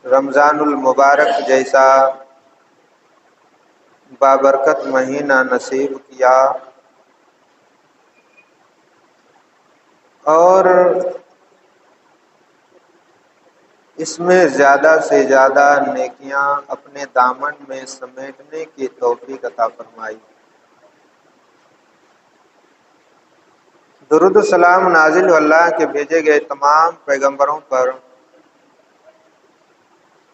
رمضان المبارک جیسا بابرکت مہینہ نصیب کیا اور اس میں زیادہ سے زیادہ نیکیاں اپنے دامن میں سمیٹنے کی توفیق عطا فرمائی۔ درود و سلام نازل ہو اللہ کے بھیجے گئے تمام پیغمبروں پر،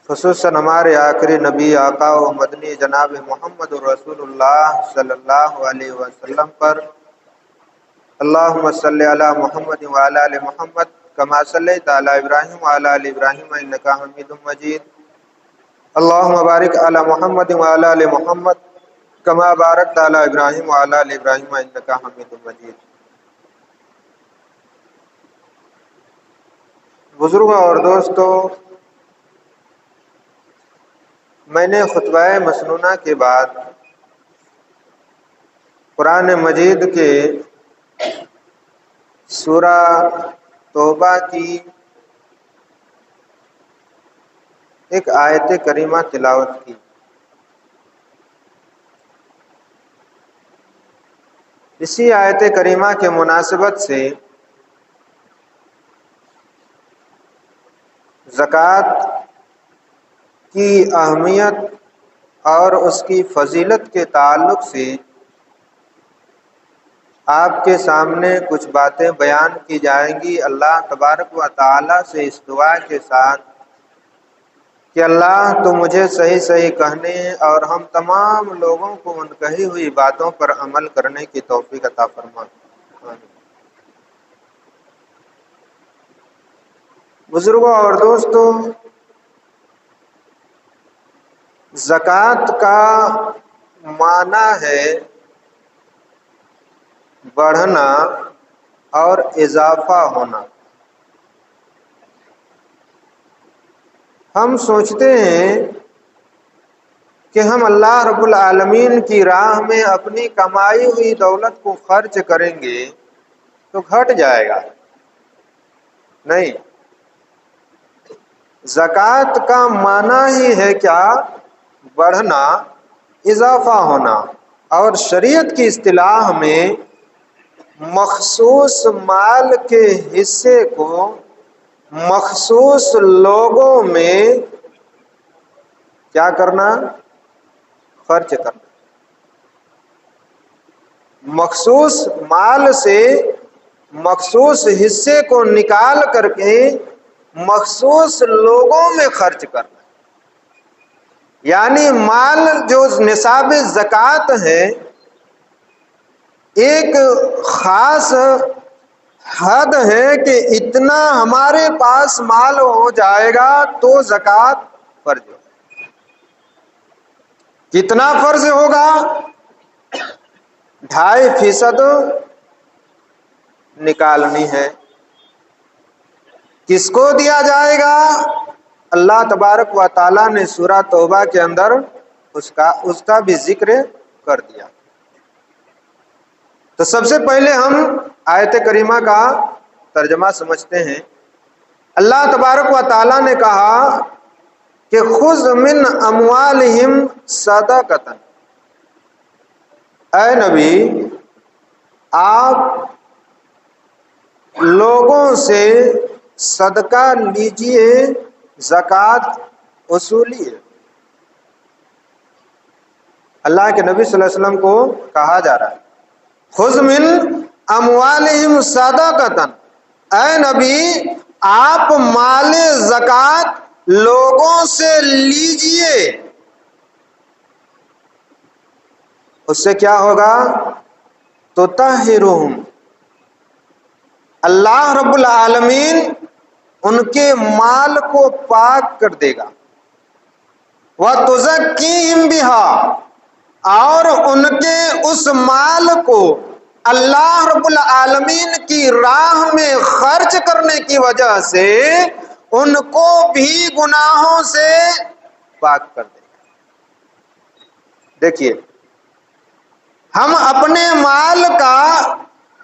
خصوصاً ہمارے آخری نبی آقا و مدنی جناب محمد رسول اللہ صلی اللہ علیہ وسلم پر۔ اللہم صلی علی محمد وعلی آل محمد کما صلیت علی ابراہیم وعلی آل ابراہیم انکا حمید مجید۔ اللہم بارک علی محمد وعلی آل محمد کما بارکت علی ابراہیم وعلی آل ابراہیم انکا حمید مجید۔ بزرگوں اور دوستو، میں نے خطبہ مسنونہ کے بعد قرآن مجید کے سورہ توبہ کی ایک آیت کریمہ تلاوت کی۔ اسی آیت کریمہ کے مناسبت سے زکوٰۃ کی اہمیت اور اس کی فضیلت کے تعلق سے آپ کے سامنے کچھ باتیں بیان کی جائیں گی، اللہ تبارک و تعالی سے اس دعا کے ساتھ کہ اللہ تو مجھے صحیح صحیح کہنے اور ہم تمام لوگوں کو ان کہی ہوئی باتوں پر عمل کرنے کی توفیق عطا فرما۔ بزرگوں اور دوستو، زکوٰۃ کا معنی ہے بڑھنا اور اضافہ ہونا۔ ہم سوچتے ہیں کہ ہم اللہ رب العالمین کی راہ میں اپنی کمائی ہوئی دولت کو خرچ کریں گے تو گھٹ جائے گا۔ نہیں، زکوٰۃ کا معنی ہی ہے کیا؟ بڑھنا، اضافہ ہونا، اور شریعت کی اصطلاح میں مخصوص مال کے حصے کو مخصوص لوگوں میں کیا کرنا؟ خرچ کرنا۔ مخصوص مال سے مخصوص حصے کو نکال کر کے مخصوص لوگوں میں خرچ کرنا، یعنی مال جو نصاب زکوٰۃ ہے ایک خاص حد ہے کہ اتنا ہمارے پاس مال ہو جائے گا تو زکوٰۃ فرض ہوگا۔ کتنا فرض ہوگا؟ 2.5% نکالنی ہے۔ کس کو دیا جائے گا؟ اللہ تبارک و تعالیٰ نے سورہ توبہ کے اندر اس کا بھی ذکر کر دیا۔ تو سب سے پہلے ہم آیت کریمہ کا ترجمہ سمجھتے ہیں۔ اللہ تبارک و تعالیٰ نے کہا کہ خذ من اموالہم صدقۃ، اے نبی آپ لوگوں سے صدقہ لیجئے، زکوٰۃ وصولیے۔ اللہ کے نبی صلی اللہ علیہ وسلم کو کہا جا رہا ہے خذ من اموالہم صدقۃ، اے نبی آپ مال زکوٰۃ لوگوں سے لیجئے۔ اس سے کیا ہوگا؟ تطہرہم، اللہ رب العالمین ان کے مال کو پاک کر دے گا۔ وتزکیہم بہا، اور ان کے اس مال کو اللہ رب العالمین کی راہ میں خرچ کرنے کی وجہ سے ان کو بھی گناہوں سے پاک کر دے گا۔ دیکھیے، ہم اپنے مال کا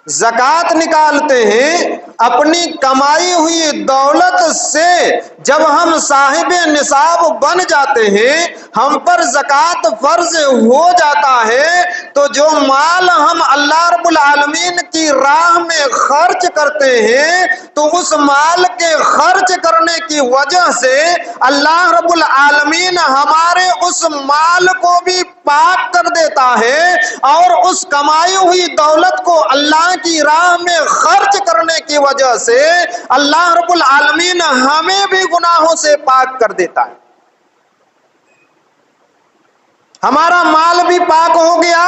زکوٰۃ نکالتے ہیں، اپنی کمائی ہوئی دولت سے جب ہم صاحب نصاب بن جاتے ہیں، ہم پر زکوٰۃ فرض ہو جاتا ہے، تو جو مال ہم اللہ رب العالمین کی راہ میں خرچ کرتے ہیں تو اس مال کے خرچ کرنے کی وجہ سے اللہ رب العالمین ہمارے اس مال کو بھی پاک کر دیتا ہے، اور اس کمائی ہوئی دولت کو اللہ کی راہ میں خرچ کرنے کی وجہ سے اللہ رب العالمین ہمیں بھی گناہوں سے پاک کر دیتا ہے۔ ہمارا مال بھی پاک ہو گیا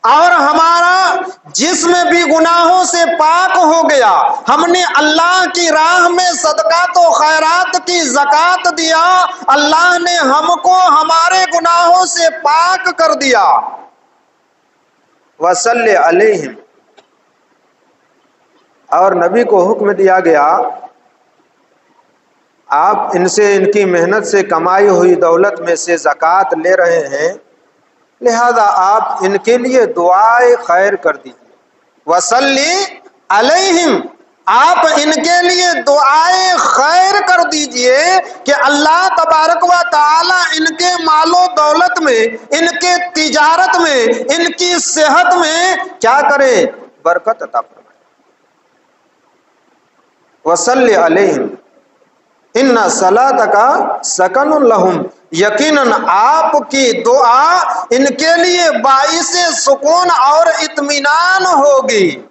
اور ہمارا جسم بھی گناہوں سے پاک ہو گیا۔ ہم نے اللہ کی راہ میں صدقات و خیرات کی زکوٰۃ دیا، اللہ نے ہم کو ہمارے گناہوں سے پاک کر دیا۔ وصلی علیہم، اور نبی کو حکم دیا گیا آپ ان سے، ان کی محنت سے کمائی ہوئی دولت میں سے زکوٰۃ لے رہے ہیں، لہذا آپ ان کے لیے دعائے خیر کر دیجیے۔ وصلی علیہم، آپ ان کے لیے دعائے خیر کر دیجئے کہ اللہ تبارک و تعالی ان کے مال و دولت میں، ان کے تجارت میں، ان کی صحت میں کیا کرے؟ برکت عطا فرمائے۔ وصلی علیہم ان صلاتک سکن لہم، یقیناً آپ کی دعا ان کے لیے باعث سکون اور اطمینان ہوگی۔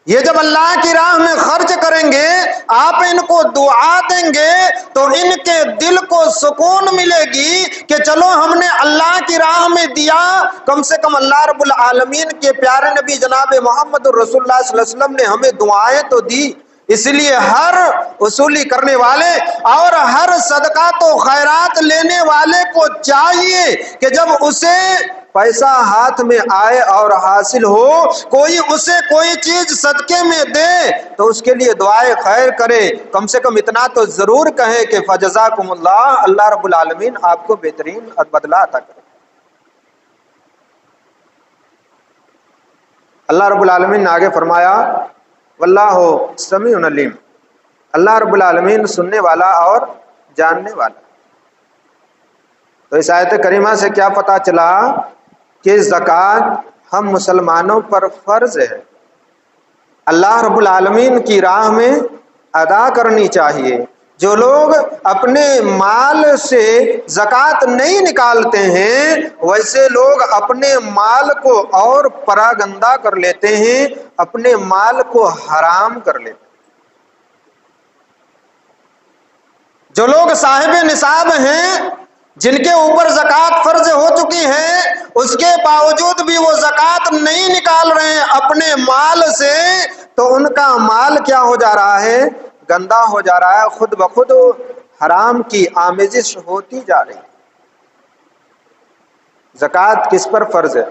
یہ جب اللہ کی راہ میں خرچ کریں گے، آپ ان کو دعا دیں گے تو ان کے دل کو سکون ملے گی کہ چلو ہم نے اللہ کی راہ میں دیا، کم سے کم اللہ رب العالمین کے پیارے نبی جناب محمد رسول اللہ صلی اللہ علیہ وسلم نے ہمیں دعائیں تو دی۔ اس لیے ہر وصولی کرنے والے اور ہر صدقات و خیرات لینے والے کو چاہیے کہ جب اسے پیسہ ہاتھ میں آئے اور حاصل ہو، کوئی اسے کوئی چیز صدقے میں دے تو اس کے لیے دعائے خیر کرے، کم سے کم اتنا تو ضرور کہے کہ فجزاکم اللہ، اللہ رب العالمین آپ کو بہترین بدلہ عطا کرے۔ اللہ رب العالمین نے آگے فرمایا واللہ سمیع علیم، اللہ رب العالمین سننے والا اور جاننے والا۔ تو اس آیت کریمہ سے کیا پتہ چلا کہ زکوٰۃ ہم مسلمانوں پر فرض ہے، اللہ رب العالمین کی راہ میں ادا کرنی چاہیے۔ جو لوگ اپنے مال سے زکوٰۃ نہیں نکالتے ہیں، ویسے لوگ اپنے مال کو اور پراگندہ کر لیتے ہیں، اپنے مال کو حرام کر لیتے ہیں۔ جو لوگ صاحب نصاب ہیں، جن کے اوپر زکوٰۃ فرض ہو چکی ہے، اس کے باوجود بھی وہ زکوٰۃ نہیں نکال رہے ہیں اپنے مال سے، تو ان کا مال کیا ہو جا رہا ہے؟ گندا ہو جا رہا ہے، خود بخود حرام کی آمیزش ہوتی جا رہی ہے۔ زکوٰۃ کس پر فرض ہے؟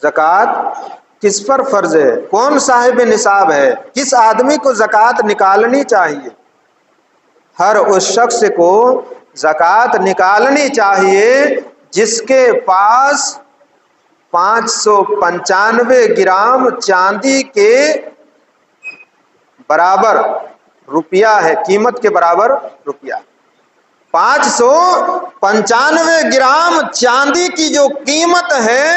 زکوٰۃ کس پر فرض ہے؟ کون صاحب نصاب ہے؟ کس آدمی کو زکوٰۃ نکالنی چاہیے؟ ہر اس شخص کو زکوٰۃ نکالنی چاہیے جس کے پاس 595 گرام چاندی کے برابر روپیہ ہے، قیمت کے برابر روپیہ۔ 595 گرام چاندی کی جو قیمت ہے،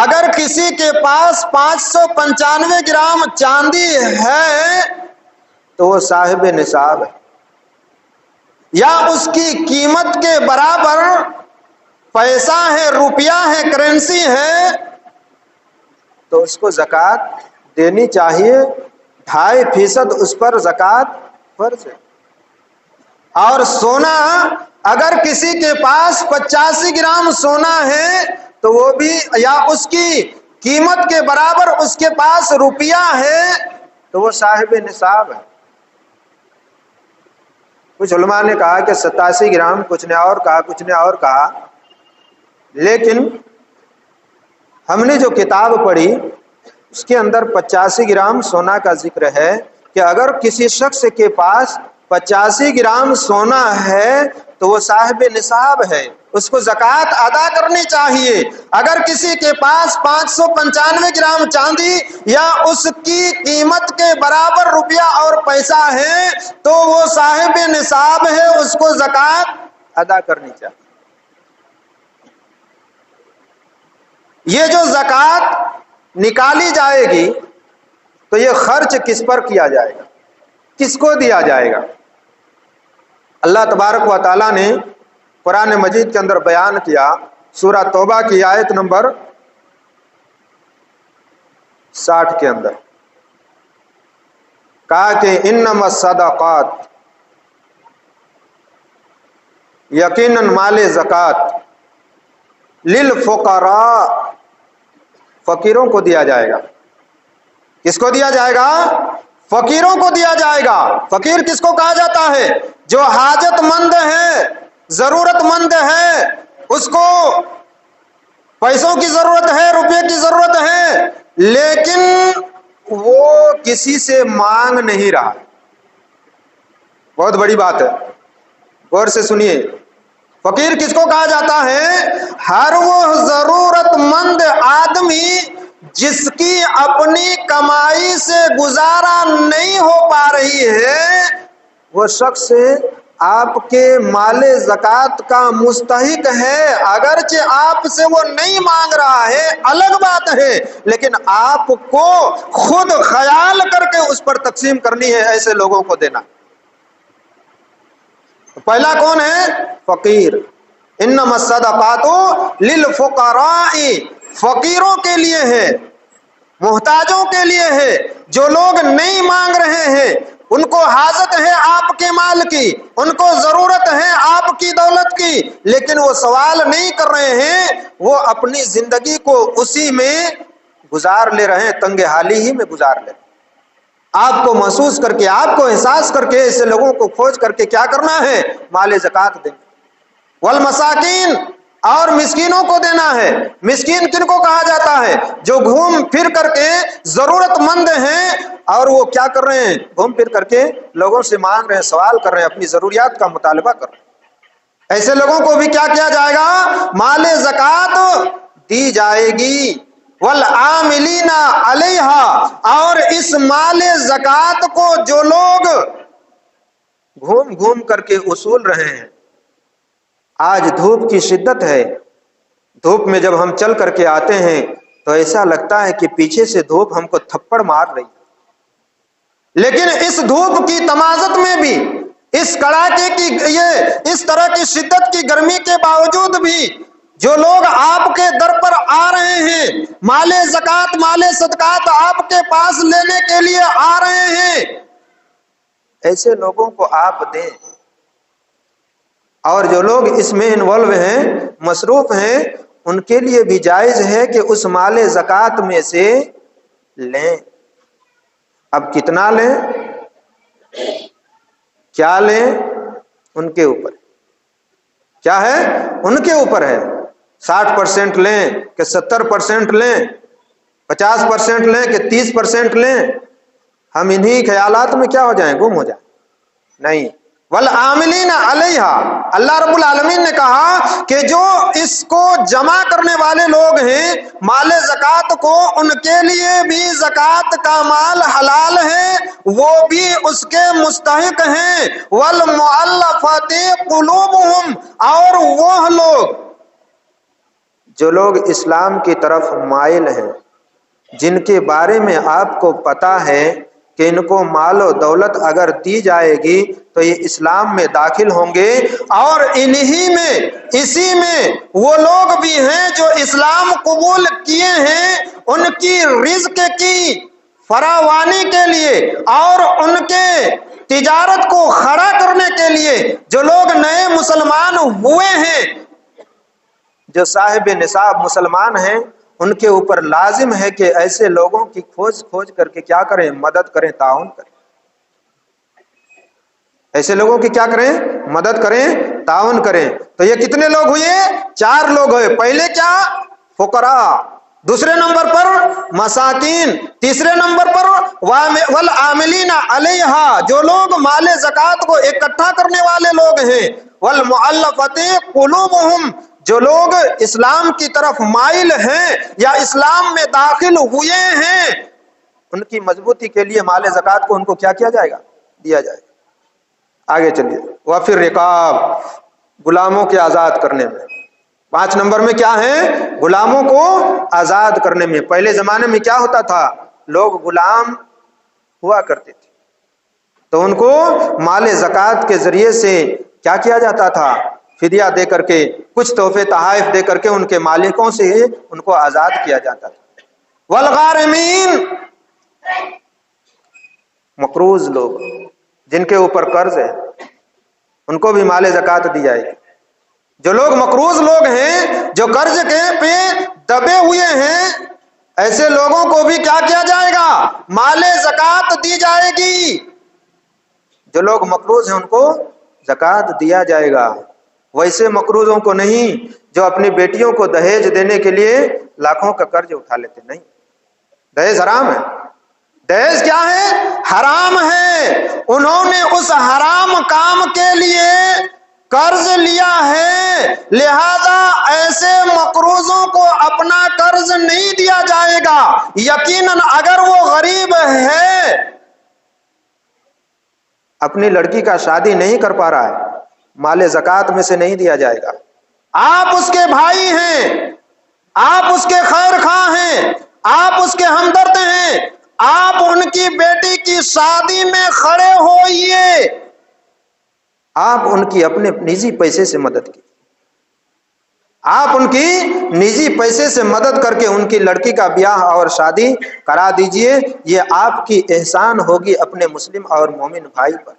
اگر کسی کے پاس 595 گرام چاندی ہے تو وہ صاحب نصاب ہے، یا اس کی قیمت کے برابر پیسہ ہے، روپیہ ہے، کرنسی ہے، تو اس کو زکوٰۃ دینی چاہیے۔ 2.5% اس پر زکوٰۃ فرض ہے۔ اور سونا، اگر کسی کے پاس 85 گرام سونا ہے تو وہ بھی، یا اس کی قیمت کے برابر اس کے پاس روپیہ ہے تو وہ صاحب نصاب ہے۔ کچھ علماء نے کہا کہ 87 گرام، کچھ نے اور کہا، کچھ نے اور کہا، لیکن ہم نے جو کتاب پڑھی اس کے اندر 85 گرام سونا کا ذکر ہے کہ اگر کسی شخص کے پاس 85 گرام سونا ہے تو وہ صاحب نصاب ہے۔ اس کو زکوٰۃ ادا کرنی چاہیے۔ اگر کسی کے پاس 595 گرام چاندی یا اس کی قیمت کے برابر روپیہ اور پیسہ ہے تو وہ صاحب نصاب ہے، اس کو زکوٰۃ ادا کرنی چاہیے۔ یہ جو زکوٰۃ نکالی جائے گی تو یہ خرچ کس پر کیا جائے گا، کس کو دیا جائے گا؟ اللہ تبارک و تعالیٰ نے قرآن مجید کے اندر بیان کیا، سورہ توبہ کی آیت نمبر 60 کے اندر کہا کہ انما الصدقات، یقیناً مال زکوٰۃ للفقراء، فقیروں کو دیا جائے گا۔ کس کو دیا جائے گا؟ فقیروں کو دیا جائے گا۔ فقیر کس کو کہا جاتا ہے؟ جو حاجت مند ہے، ضرورت مند ہے، اس کو پیسوں کی ضرورت ہے، روپے کی ضرورت ہے، لیکن وہ کسی سے مانگ نہیں رہا۔ بہت بڑی بات ہے، غور سے سنیے۔ فقیر کس کو کہا جاتا ہے؟ ہر وہ ضرورت مند آدمی جس کی اپنی کمائی سے گزارا نہیں ہو پا رہی ہے، وہ شخص آپ کے مال زکوٰۃ کا مستحق ہے۔ اگرچہ آپ سے وہ نہیں مانگ رہا ہے، الگ بات ہے، لیکن آپ کو خود خیال کر کے اس پر تقسیم کرنی ہے، ایسے لوگوں کو دینا۔ پہلا کون ہے؟ فقیر۔ انما الصدقات للفقراء، فقیروں کے لیے ہے، محتاجوں کے لیے ہے، جو لوگ نہیں مانگ رہے ہیں، ان کو حاجت ہے آپ کے مال کی، ان کو ضرورت ہے آپ کی دولت کی، لیکن وہ سوال نہیں کر رہے ہیں، وہ اپنی زندگی کو اسی میں گزار لے رہے ہیں، تنگ حالی ہی میں گزار لے رہے ہیں۔ آپ کو محسوس کر کے، آپ کو احساس کر کے، ایسے لوگوں کو کھوج کر کے کیا کرنا ہے؟ مال زکوٰۃ دیں۔ والمساکین، اور مسکینوں کو دینا ہے۔ مسکین کن کو کہا جاتا ہے؟ جو گھوم پھر کر کے ضرورت مند ہیں اور وہ کیا کر رہے ہیں؟ گھوم پھر کر کے لوگوں سے مانگ رہے ہیں، سوال کر رہے ہیں، اپنی ضروریات کا مطالبہ کر رہے ہیں۔ ایسے لوگوں کو بھی کیا کیا جائے گا؟ مال زکوٰۃ دی جائے گی۔ والعاملین علیہا، اور اس مال زکوٰۃ کو جو لوگ گھوم گھوم کر کے اصول رہے ہیں، آج دھوپ کی شدت ہے، دھوپ میں جب ہم چل کر کے آتے ہیں تو ایسا لگتا ہے کہ پیچھے سے دھوپ ہم کو تھپڑ مار رہی ہے، لیکن اس دھوپ کی تمازت میں بھی، اس کڑاکے کی، یہ اس طرح کی شدت کی گرمی کے باوجود بھی جو لوگ آپ کے در پر آ رہے ہیں، مال زکوٰۃ، مال صدقات آپ کے پاس لینے کے لیے آ رہے ہیں، ایسے لوگوں کو آپ دیں۔ اور جو لوگ اس میں انوالو ہیں، مصروف ہیں، ان کے لیے بھی جائز ہے کہ اس مال زکوٰۃ میں سے لیں۔ اب کتنا لیں، کیا لیں، ان کے اوپر کیا ہے؟ ان کے اوپر ہے۔ 60% لیں کہ 70% لیں، 50% لیں کہ 30% لیں، ہم انہی خیالات میں کیا ہو جائیں؟ گم ہو جائیں؟ نہیں۔ والعاملین علیہا، اللہ رب العالمین نے کہا کہ جو اس کو جمع کرنے والے لوگ ہیں مال زکوٰۃ کو، ان کے لیے بھی زکوٰۃ کا مال حلال ہے، وہ بھی اس کے مستحق ہیں۔ والمؤلفۃ قلوبہم، اور وہ لوگ جو لوگ اسلام کی طرف مائل ہیں، جن کے بارے میں آپ کو پتا ہے کہ ان کو مال و دولت اگر دی جائے گی تو یہ اسلام میں داخل ہوں گے، اور انہی میں، اسی میں وہ لوگ بھی ہیں جو اسلام قبول کیے ہیں، ان کی رزق کی فراوانی کے لیے اور ان کے تجارت کو کھڑا کرنے کے لیے جو لوگ نئے مسلمان ہوئے ہیں، جو صاحب نصاب مسلمان ہیں، ان کے اوپر لازم ہے کہ ایسے لوگوں کی کھوج کر کے کیا کریں؟ مدد کریں، تعاون کریں۔ ایسے لوگوں کی کیا کریں؟ مدد کریں، تعاون کریں۔ تو یہ کتنے لوگ ہوئے؟ 4 لوگ ہوئے۔ پہلے کیا؟ فقراء، دوسرے نمبر پر مساکین، تیسرے نمبر پر والعاملین علیہا، جو لوگ مال زکوٰۃ کو اکٹھا کرنے والے لوگ ہیں، والمؤلفۃ قلوبہم، جو لوگ اسلام کی طرف مائل ہیں یا اسلام میں داخل ہوئے ہیں، ان کی مضبوطی کے لیے مال زکوٰۃ کو ان کو کیا کیا جائے گا؟ دیا جائے گا۔ آگے چلیے، وفی الرقاب، غلاموں کے آزاد کرنے میں۔ 5 نمبر میں کیا ہے؟ غلاموں کو آزاد کرنے میں۔ پہلے زمانے میں کیا ہوتا تھا؟ لوگ غلام ہوا کرتے تھے تو ان کو مال زکوٰۃ کے ذریعے سے کیا کیا جاتا تھا؟ فدیہ دے کر کے، کچھ تحفے تحائف دے کر کے ان کے مالکوں سے ان کو آزاد کیا جاتا تھا۔ والغارمین، مقروض لوگ جن کے اوپر قرض ہے، ان کو بھی مال زکوٰۃ دی جائے گی۔ جو لوگ مقروض لوگ ہیں، جو قرض کے پہ دبے ہوئے ہیں، ایسے لوگوں کو بھی کیا کیا جائے گا؟ مال زکوٰۃ دی جائے گی۔ جو لوگ مقروض ہیں ان کو زکوٰۃ دیا جائے گا، ویسے مقروضوں کو نہیں جو اپنی بیٹیوں کو دہیج دینے کے لیے لاکھوں کا قرض اٹھا لیتے۔ نہیں، دہیج حرام ہے۔ دہیج کیا ہے؟ حرام ہے۔ انہوں نے اس حرام کام کے لیے قرض لیا ہے، لہذا ایسے مقروضوں کو اپنا قرض نہیں دیا جائے گا۔ یقیناً اگر وہ غریب ہے، اپنی لڑکی کا شادی نہیں کر پا رہا ہے، مال زکوٰۃ میں سے نہیں دیا جائے گا۔ آپ اس کے بھائی ہیں، آپ اس کے خیر خواہ ہیں، آپ اس کے ہمدرد ہیں، آپ ان کی بیٹی کی شادی میں کھڑے ہوئیے، آپ ان کی اپنے نجی پیسے سے مدد کی، آپ ان کی نجی پیسے سے مدد کر کے ان کی لڑکی کا بیاہ اور شادی کرا دیجئے، یہ آپ کی احسان ہوگی اپنے مسلم اور مومن بھائی پر۔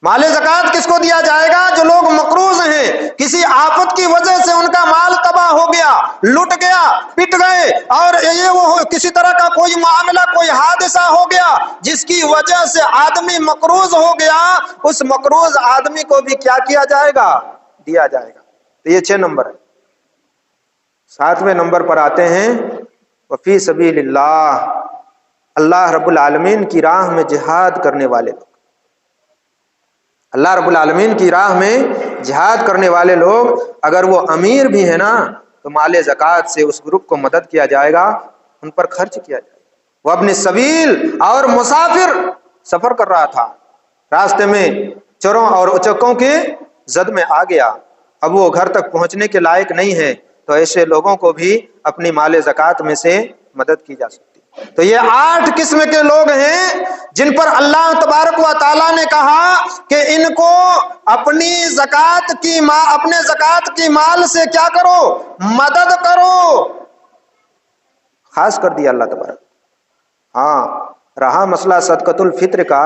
مال زکوٰۃ کس کو دیا جائے گا؟ جو لوگ مقروض ہیں، کسی آفت کی وجہ سے ان کا مال تباہ ہو گیا، لٹ گیا، پٹ گئے، اور یہ وہ کسی طرح کا کوئی معاملہ، کوئی حادثہ ہو گیا جس کی وجہ سے آدمی مقروض ہو گیا، اس مقروض آدمی کو بھی کیا کیا جائے گا؟ دیا جائے گا۔ تو یہ 6 نمبر ہے۔ 7ویں نمبر پر آتے ہیں وفی سبیل اللہ، اللہ رب العالمین کی راہ میں جہاد کرنے والے لوگ۔ اللہ رب العالمین کی راہ میں جہاد کرنے والے لوگ، اگر وہ امیر بھی ہیں نا، تو مال زکوٰۃ سے اس گروپ کو مدد کیا جائے گا، ان پر خرچ کیا جائے گا۔ وہ اپنے سبیل، اور مسافر سفر کر رہا تھا، راستے میں چوروں اور اچکوں کے زد میں آ گیا، اب وہ گھر تک پہنچنے کے لائق نہیں ہے، تو ایسے لوگوں کو بھی اپنی مال زکوٰۃ میں سے مدد کی جا سکتی۔ تو یہ 8 قسم کے لوگ ہیں جن پر اللہ تبارک و تعالیٰ نے کہا کہ ان کو اپنی اپنے زکوٰۃ کی مال سے کیا کرو؟ مدد کرو۔ خاص کر دیا اللہ تبارک۔ ہاں، رہا مسئلہ صدقۃ الفطر کا،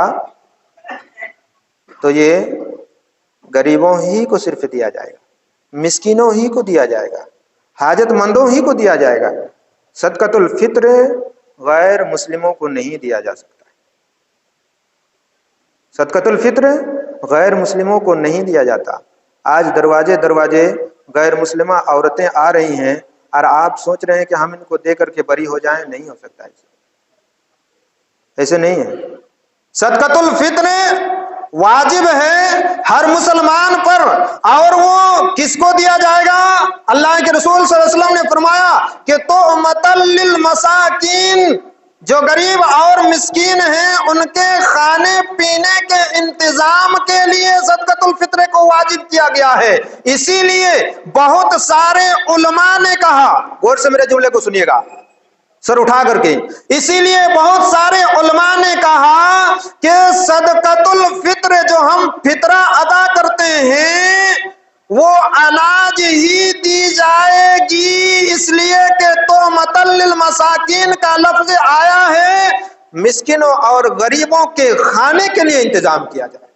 تو یہ غریبوں ہی کو صرف دیا جائے گا، مسکینوں ہی کو دیا جائے گا، حاجت مندوں ہی کو دیا جائے گا۔ صدقۃ الفطر غیر مسلموں کو نہیں دیا جا سکتا۔ صدقۃ الفطر غیر مسلموں کو نہیں دیا جاتا۔ آج دروازے دروازے غیر مسلمہ عورتیں آ رہی ہیں، اور آپ سوچ رہے ہیں کہ ہم ان کو دے کر کے بری ہو جائیں، نہیں ہو سکتا ایسے نہیں ہے۔ صدقۃ الفطر واجب ہے ہر مسلمان پر، اور وہ کس کو دیا جائے گا؟ اللہ کے رسول صلی اللہ علیہ وسلم نے فرمایا کہ تؤمۃ للمساکین، جو غریب اور مسکین ہیں ان کے کھانے پینے کے انتظام کے لیے صدقۃ الفطر کو واجب کیا گیا ہے۔ اسی لیے بہت سارے علماء نے کہا، غور سے میرے جملے کو سنیے گا سر اٹھا کر کے، اسی لیے بہت سارے علماء نے کہا کہ صدقۃ الفطر جو ہم فطرہ ادا کرتے ہیں وہ اناج ہی دی جائے گی، اس لیے کہ تؤمۃ للمساکین کا لفظ آیا ہے، مسکینوں اور غریبوں کے کھانے کے لیے انتظام کیا جائے۔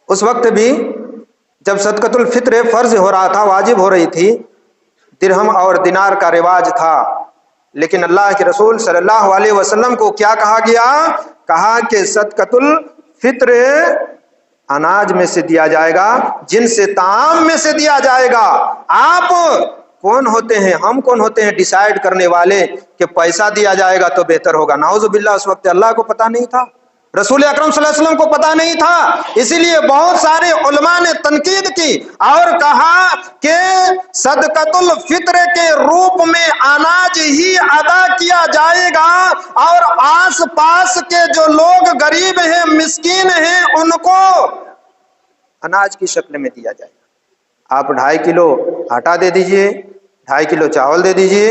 اس وقت بھی جب صدقۃ الفطر فرض ہو رہا تھا، واجب ہو رہی تھی، درہم اور دینار کا رواج تھا، لیکن اللہ کے رسول صلی اللہ علیہ وسلم کو کیا کہا گیا؟ کہا کہ صدقۃ الفطر اناج میں سے دیا جائے گا، جن سے طعام میں سے دیا جائے گا۔ آپ کون ہوتے ہیں، ہم کون ہوتے ہیں ڈیسائیڈ کرنے والے کہ پیسہ دیا جائے گا تو بہتر ہوگا؟ نعوذ باللہ، اس وقت اللہ کو پتہ نہیں تھا، رسول اکرم صلی اللہ علیہ وسلم کو پتا نہیں تھا، اسی لیے بہت سارے علماء نے تنقید کی اور کہا کہ صدقۃ الفطر کے روپ میں اناج ہی ادا کیا جائے گا، اور آس پاس کے جو لوگ غریب ہیں، مسکین ہیں، ان کو اناج کی شکل میں دیا جائے گا۔ آپ 2.5 کلو آٹا دے دیجئے، 2.5 کلو چاول دے دیجئے،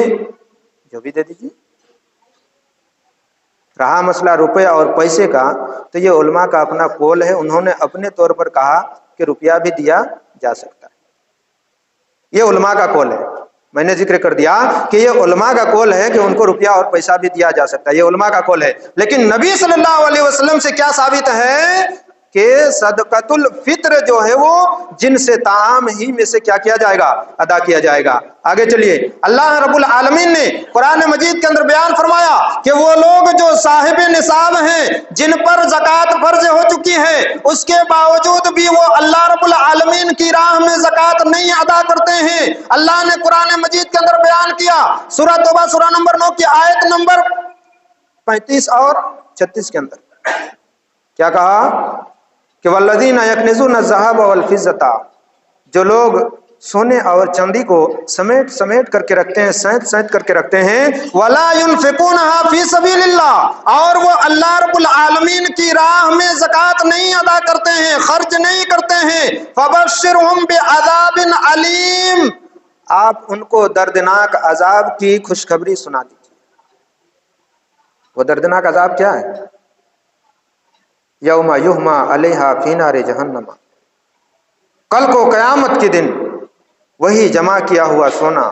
جو بھی دے دیجئے۔ رہا مسئلہ روپے اور پیسے کا، تو یہ علماء کا اپنا قول ہے، انہوں نے اپنے طور پر کہا کہ روپیہ بھی دیا جا سکتا ہے، یہ علماء کا قول ہے۔ میں نے ذکر کر دیا کہ یہ علماء کا قول ہے کہ ان کو روپیہ اور پیسہ بھی دیا جا سکتا ہے، یہ علماء کا قول ہے۔ لیکن نبی صلی اللہ علیہ وسلم سے کیا ثابت ہے کہ صدقۃ الفطر جو ہے وہ جن سے طعام ہی میں سے کیا کیا جائے گا، ادا کیا جائے گا۔ آگے چلیے، اللہ رب العالمین نے قرآن مجید کے اندر بیان فرمایا کہ وہ لوگ جو صاحب نصاب ہیں، جن پر زکوٰۃ فرض ہو چکی ہے، اس کے باوجود بھی وہ اللہ رب العالمین کی راہ میں زکوٰۃ نہیں ادا کرتے ہیں، اللہ نے قرآن مجید کے اندر بیان کیا، سورہ توبہ سورہ نمبر 9 کی آیت نمبر 35 اور 36 کے اندر کیا کہا کہ والذین یکنزون الذھب والفضة، جو لوگ سونے اور چاندی کو سمیٹ سمیٹ کر کے رکھتے ہیں، سینت سینت کر کے رکھتے ہیں، ولا ينفقونها فی سبیل اللہ، اور وہ اللہ رب العالمین کی راہ میں زکوٰۃ نہیں ادا کرتے ہیں، خرچ نہیں کرتے ہیں، فبشرہم بعذاب علیم، آپ ان کو دردناک عذاب کی خوشخبری سنا دیجیے۔ وہ دردناک عذاب کیا ہے؟ یوم یحمى علیہا فی نار جہنم، کل کو قیامت کے دن وہی جمع کیا ہوا سونا،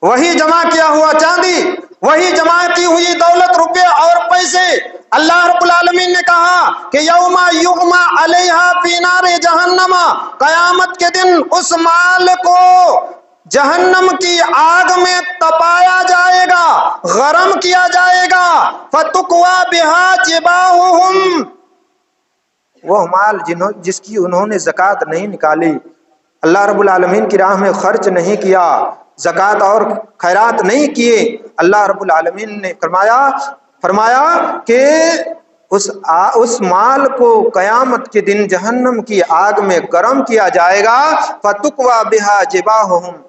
وہی جمع کیا ہوا چاندی، وہی جمع کی ہوئی دولت، روپے اور پیسے، اللہ رب العالمین نے کہا کہ یوم یحمى علیہا فی نار جہنم، قیامت کے دن اس مال کو جہنم کی آگ میں تپایا جائے گا، گرم کیا جائے گا، فتقوی بہا جباہہم، وہ مال جس کی انہوں نے زکوٰۃ نہیں نکالی، اللہ رب العالمین کی راہ میں خرچ نہیں کیا، زکوٰۃ اور خیرات نہیں کیے، اللہ رب العالمین نے فرمایا کہ اس مال کو قیامت کے دن جہنم کی آگ میں گرم کیا جائے گا، فتقوی بہا جباہہم،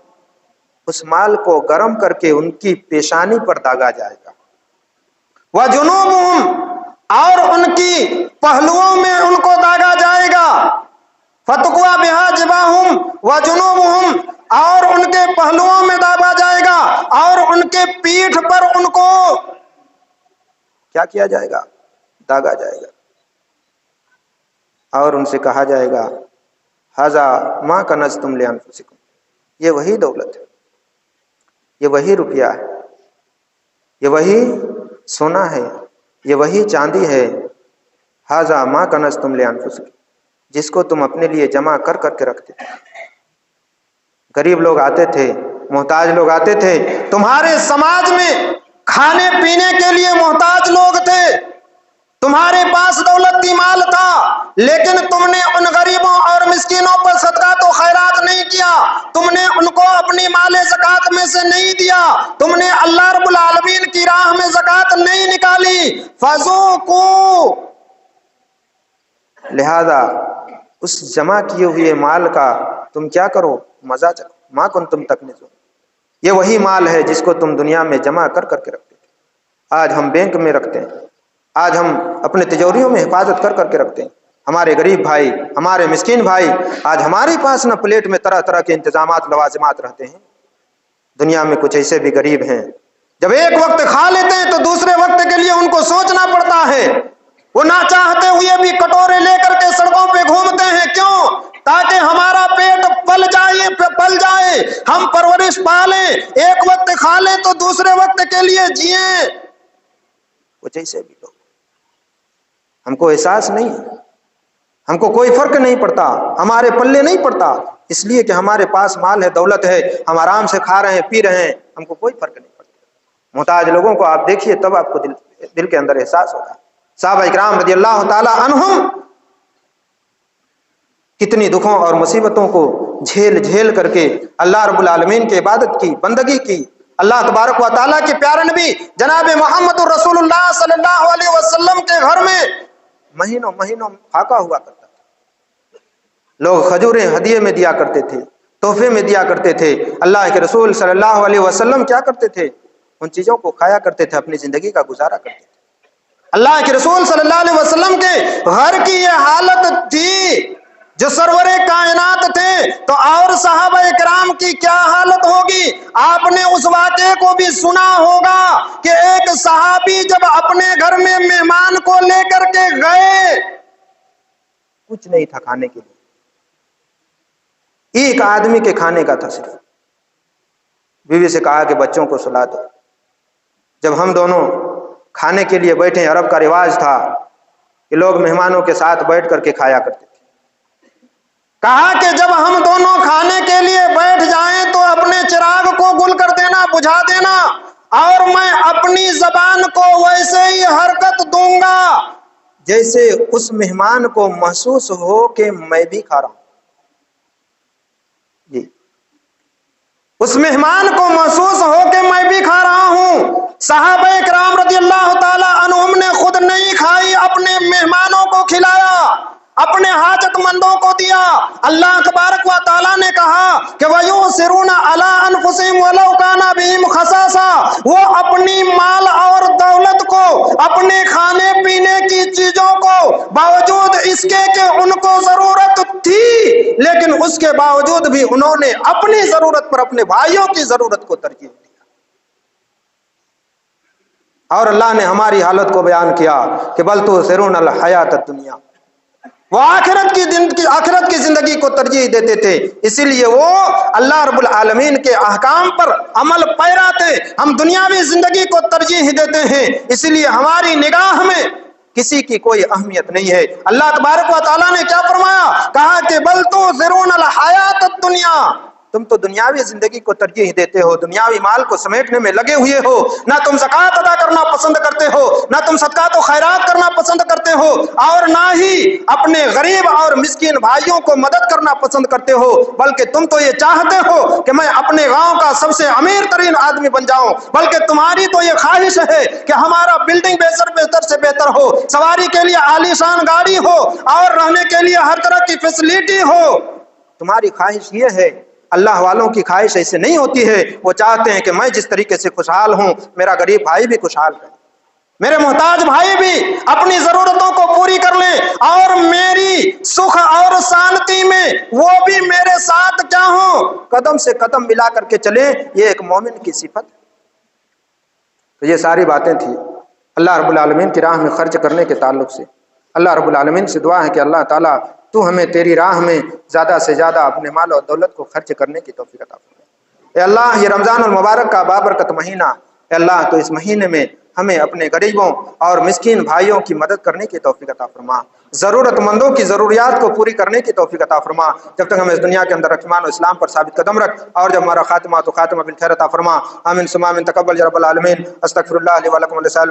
اس مال کو گرم کر کے ان کی پیشانی پر داغا جائے گا، وجنوبہم، اور ان کی پہلوؤں میں ان کو داغا جائے گا، فتقوی بہا جباہہم وجنوبہم، اور ان کے پہلوؤں میں داغا جائے گا، اور ان کے پیٹھ پر ان کو کیا کیا جائے گا، داغا جائے گا، اور ان سے کہا جائے گا ھذا ما کنزتم لانفسکم، یہ وہی دولت ہے، یہ وہی روپیہ ہے، یہ وہی سونا ہے، یہ وہی چاندی ہے، ھذا ما کنزتم لانفسکم، جس کو تم اپنے لیے جمع کر کر کے رکھتے تھے۔ غریب لوگ آتے تھے، محتاج لوگ آتے تھے، تمہارے سماج میں کھانے پینے کے لیے محتاج لوگ تھے، تمہارے پاس دولتی مال تھا، لیکن تم نے ان غریبوں اور مسکینوں پر صدقات و خیرات نہیں کیا، تم نے ان کو اپنی مال زکوٰۃ میں سے نہیں دیا، تم نے اللہ رب العالمین کی راہ میں زکوٰۃ نہیں نکالی، فذوقوا، لہذا اس جمع کیے ہوئے مال کا تم کیا کرو، مزہ چکھو، ما کنتم تکنزون، یہ وہی مال ہے جس کو تم دنیا میں جمع کر کر کے رکھتے تھے، آج ہم بینک میں رکھتے ہیں، آج ہم اپنے تجوریوں میں حفاظت کر کر کے رکھتے ہیں، ہمارے غریب بھائی، ہمارے مسکین بھائی، آج ہمارے پاس نہ پلیٹ میں طرح طرح کے انتظامات لوازمات رہتے ہیں، دنیا میں کچھ ایسے بھی غریب ہیں جب ایک وقت کھا لیتے ہیں تو دوسرے وقت کے لیے ان کو سوچنا پڑتا ہے، وہ نہ چاہتے ہوئے بھی کٹورے لے کر کے سڑکوں پہ گھومتے ہیں، کیوں؟ تاکہ ہمارا پیٹ پل جائے، ہم پرورش پالیں، ایک وقت کھا لیں تو دوسرے وقت کے لیے جئیں، کچھ ایسے بھی لوگ، ہم کو احساس نہیں ہے، ہم کو کوئی فرق نہیں پڑتا، ہمارے پلے نہیں پڑتا، اس لیے کہ ہمارے پاس مال ہے، دولت ہے، ہم آرام سے کھا رہے ہیں، پی رہے ہیں، ہم کو کوئی فرق نہیں پڑتا۔ محتاج لوگوں کو آپ دیکھیے، تب آپ کو دل کے اندر احساس ہوگا۔ صحابہ اکرام رضی اللہ تعالی عنہم کتنی دکھوں اور مصیبتوں کو جھیل جھیل کر کے اللہ رب العالمین کی عبادت کی، بندگی کی، اللہ تبارک و تعالیٰ کے پیارے نبی جناب محمد الرسول اللہ صلی اللہ علیہ وسلم کے گھر میں مہینوں مہینوں پھاقا ہوا کرتا تھا. لوگ کھجوریں ہدیے میں دیا کرتے تھے، تحفے میں دیا کرتے تھے. اللہ کے رسول صلی اللہ علیہ وسلم کیا کرتے تھے؟ ان چیزوں کو کھایا کرتے تھے، اپنی زندگی کا گزارا کرتے تھے. اللہ کے رسول صلی اللہ علیہ وسلم کے گھر کی یہ حالت تھی جو سرور کائنات تھے، تو اور صحابہ کرام کی کیا حالت ہوگی؟ آپ نے اس واقعے کو بھی سنا ہوگا کہ ایک صحابی جب اپنے گھر میں مہمان کو لے کر کے گئے، کچھ نہیں تھا کھانے کے لیے، ایک آدمی کے کھانے کا تھا صرف. بیوی سے کہا کہ بچوں کو سلا دو. جب ہم دونوں کھانے کے لیے بیٹھے، عرب کا رواج تھا کہ لوگ مہمانوں کے ساتھ بیٹھ کر کے کھایا کرتے تھے. کہا کہ جب ہم دونوں کھانے کے لیے بیٹھ جائیں تو اپنے چراغ کو گل کر دینا، بجھا دینا، اور میں اپنی زبان کو ویسے ہی حرکت دوں گا جیسے اس مہمان کو محسوس ہو کہ میں بھی کھا رہا ہوں. جی، اس مہمان کو محسوس ہو کہ میں بھی کھا رہا ہوں. صحابہ کرام رضی اللہ تعالی عنہم نے خود نہیں کھائی، اپنے مہمانوں کو کھلایا، اپنے حاجت مندوں کو دیا. اللہ تبارک و تعالیٰ نے کہا کہ وَيُؤْثِرُونَ عَلَىٰ أَنفُسِهِمْ وَلَوْ كَانَ بِهِمْ خَصَاصَةٌ، وہ اپنی مال اور دولت کو، اپنے کھانے پینے کی چیزوں کو، باوجود اس کے کہ ان کو ضرورت تھی، لیکن اس کے باوجود بھی انہوں نے اپنی ضرورت پر اپنے بھائیوں کی ضرورت کو ترجیح دی. اور اللہ نے ہماری حالت کو بیان کیا کہ بل تؤثرون الحیات الدنیا، وہ آخرت کی زندگی کو ترجیح دیتے تھے. اسی لیے وہ اللہ رب العالمین کے احکام پر عمل پیرا تھے. ہم دنیاوی زندگی کو ترجیح دیتے ہیں، اسی لیے ہماری نگاہ میں کسی کی کوئی اہمیت نہیں ہے. اللہ تبارک و تعالیٰ نے کیا فرمایا؟ کہا کہ بل تؤثرون الحیات الدنیا، تم تو دنیاوی زندگی کو ترجیح دیتے ہو، دنیاوی مال کو سمیٹنے میں لگے ہوئے ہو. نہ تم زکوٰۃ ادا کرنا پسند کرتے ہو، نہ تم صدقات و خیرات کرنا پسند کرتے ہو، اور نہ ہی اپنے غریب اور مسکین بھائیوں کو مدد کرنا پسند کرتے ہو، بلکہ تم تو یہ چاہتے ہو کہ میں اپنے گاؤں کا سب سے امیر ترین آدمی بن جاؤں. بلکہ تمہاری تو یہ خواہش ہے کہ ہمارا بلڈنگ بہتر سے بہتر ہو، سواری کے لیے عالیشان گاڑی ہو، اور رہنے کے لیے ہر طرح کی فیسلٹی ہو. تمہاری خواہش یہ ہے. اللہ والوں کی خواہش ایسے نہیں ہوتی ہے. وہ چاہتے ہیں کہ میں جس طریقے سے خوشحال ہوں، میرا غریب بھائی بھی خوشحال ہے، میرے محتاج بھائی بھی اپنی ضرورتوں کو پوری کر لیں، اور میری سکھ اور شانتی میں وہ بھی میرے ساتھ کیا ہوں، قدم سے قدم ملا کر کے چلیں. یہ ایک مومن کی صفت. تو یہ ساری باتیں تھیں اللہ رب العالمین کی راہ میں خرچ کرنے کے تعلق سے. اللہ رب العالمین سے دعا ہے کہ اللہ تعالیٰ تو ہمیں تیری راہ میں زیادہ سے زیادہ اپنے مال اور دولت کو خرچ کرنے کی توفیق عطا فرما. اے اللہ، یہ رمضان المبارک کا بابرکت مہینہ، اے اللہ تو اس مہینے میں ہمیں اپنے غریبوں اور مسکین بھائیوں کی مدد کرنے کی توفیق عطا فرما، ضرورت مندوں کی ضروریات کو پوری کرنے کی توفیق عطا فرما. جب تک ہمیں اس دنیا کے اندر ایمان و اسلام پر ثابت قدم رکھ، اور جب ہمارا خاتمہ تو خاتمہ بالخیر عطا فرما. آمین ثم آمین. تقبل یا رب العالمین. استغفر اللہ لی و لکم ولسائر